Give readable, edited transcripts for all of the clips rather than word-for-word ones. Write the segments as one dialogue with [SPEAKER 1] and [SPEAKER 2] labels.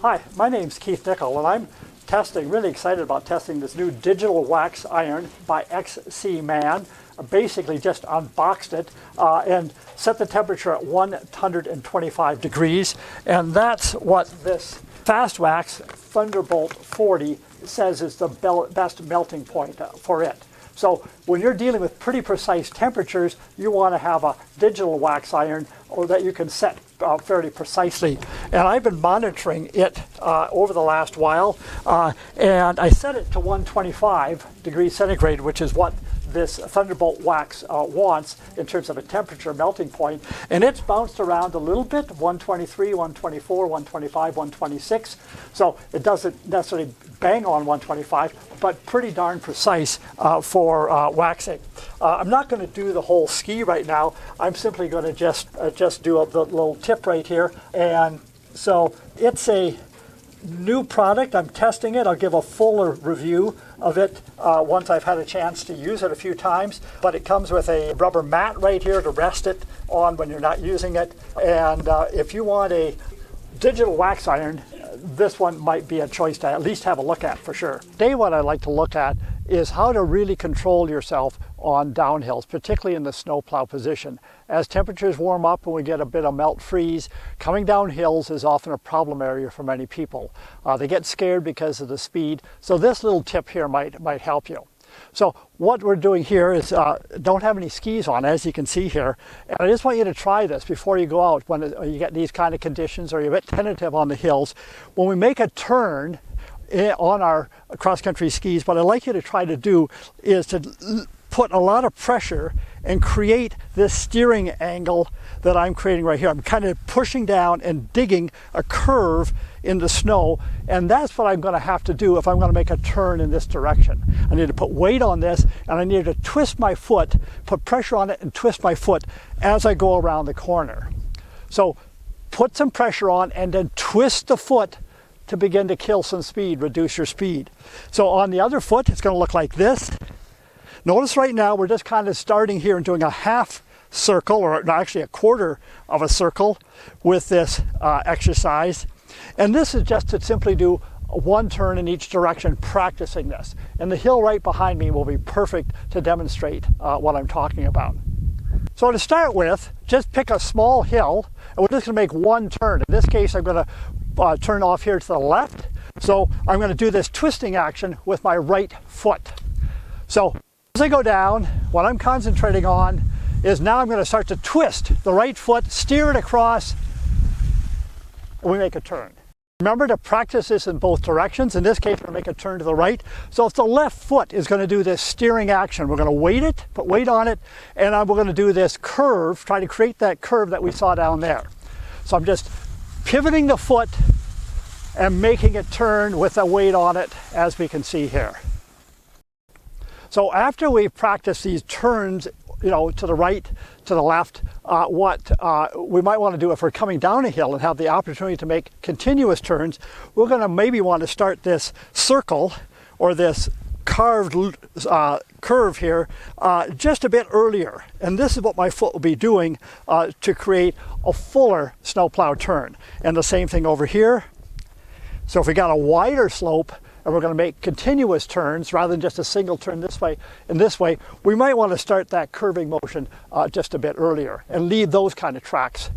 [SPEAKER 1] Hi, my name's Keith Nickel, and I'm really excited about testing this new digital wax iron by XC Man. I basically just unboxed it and set the temperature at 125 degrees, and that's what this Fast Wax Thunderbolt 40 says is the best melting point for it. So when you're dealing with pretty precise temperatures, you want to have a digital wax iron or that you can set fairly precisely. And I've been monitoring it over the last while, and I set it to 125 degrees centigrade, which is what this Thunderbolt wax wants in terms of a temperature melting point. And it's bounced around a little bit, 123, 124, 125, 126. So it doesn't necessarily bang on 125, but pretty darn precise for waxing. I'm not going to do the whole ski right now. I'm simply going to just do a little tip right here. And so it's a new product. I'm testing it. I'll give a fuller review of it once I've had a chance to use it a few times. But it comes with a rubber mat right here to rest it on when you're not using it. And if you want a digital wax iron, this one might be a choice to at least have a look at for sure. Today what I'd like to look at is how to really control yourself on downhills, particularly in the snowplow position. As temperatures warm up and we get a bit of melt freeze, coming down hills is often a problem area for many people. They get scared because of the speed, so this little tip here might help you. So what we're doing here is don't have any skis on, as you can see here, and I just want you to try this before you go out when you get these kind of conditions or you're a bit tentative on the hills. When we make a turn on our cross-country skis, what I'd like you to try to do is to put a lot of pressure and create this steering angle that I'm creating right here. I'm kind of pushing down and digging a curve in the snow, and that's what I'm going to have to do if I'm going to make a turn in this direction. I need to put weight on this, and I need to twist my foot, put pressure on it and twist my foot as I go around the corner. So put some pressure on and then twist the foot to begin to kill some speed, reduce your speed. So on the other foot, it's going to look like this. Notice right now we're just kind of starting here and doing a half circle, or actually a quarter of a circle with this exercise. And this is just to simply do one turn in each direction, practicing this. And the hill right behind me will be perfect to demonstrate what I'm talking about. So to start with, just pick a small hill, and we're just going to make one turn. In this case, I'm going to turn off here to the left. So I'm going to do this twisting action with my right foot. So as I go down, what I'm concentrating on is now I'm going to start to twist the right foot, steer it across, and we make a turn. Remember to practice this in both directions. In this case, we're going to make a turn to the right. So if the left foot is going to do this steering action, we're going to weight it, put weight on it, and we're going to do this curve, try to create that curve that we saw down there. So I'm just pivoting the foot and making it turn with a weight on it, as we can see here. So after we practice these turns, to the right, to the left, what we might want to do if we're coming down a hill and have the opportunity to make continuous turns, we're going to maybe want to start this circle or this carved curve here just a bit earlier. And this is what my foot will be doing to create a fuller snowplow turn. And the same thing over here. So if we got a wider slope, and we're going to make continuous turns rather than just a single turn this way and this way, we might want to start that curving motion just a bit earlier and leave those kind of tracks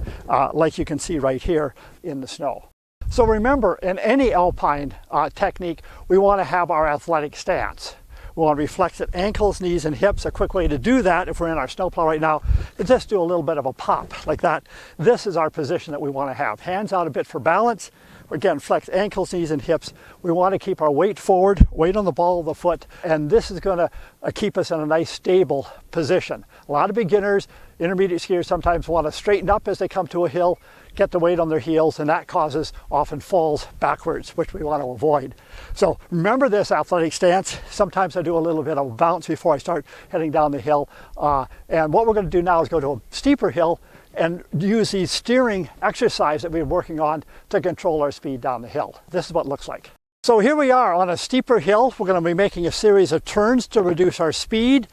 [SPEAKER 1] like you can see right here in the snow. So remember, in any alpine technique, we want to have our athletic stance. We want to reflex at ankles, knees, and hips. A quick way to do that, if we're in our snowplow right now, is just do a little bit of a pop like that. This is our position that we want to have. Hands out a bit for balance. Again, flex ankles, knees, and hips. We want to keep our weight forward, weight on the ball of the foot, and this is going to keep us in a nice stable position. A lot of beginners, intermediate skiers sometimes want to straighten up as they come to a hill, get the weight on their heels, and that causes often falls backwards, which we want to avoid. So remember this athletic stance. Sometimes I do a little bit of bounce before I start heading down the hill. And what we're going to do now is go to a steeper hill and use these steering exercise that we've been working on to control our speed down the hill. This is what it looks like. So here we are on a steeper hill. We're going to be making a series of turns to reduce our speed.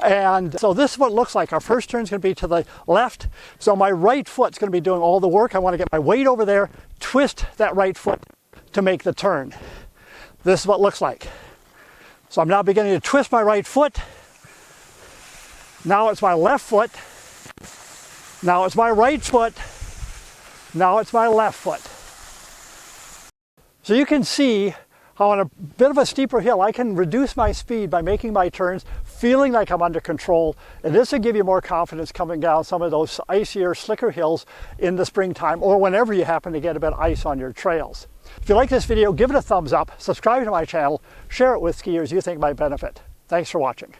[SPEAKER 1] And so this is what it looks like. Our first turn is going to be to the left. So my right foot's going to be doing all the work. I want to get my weight over there, twist that right foot to make the turn. This is what it looks like. So I'm now beginning to twist my right foot. Now it's my left foot. Now it's my right foot. Now it's my left foot. So you can see how on a bit of a steeper hill I can reduce my speed by making my turns, feeling like I'm under control, and this will give you more confidence coming down some of those icier, slicker hills in the springtime or whenever you happen to get a bit of ice on your trails. If you like this video, give it a thumbs up, subscribe to my channel, share it with skiers you think might benefit. Thanks for watching.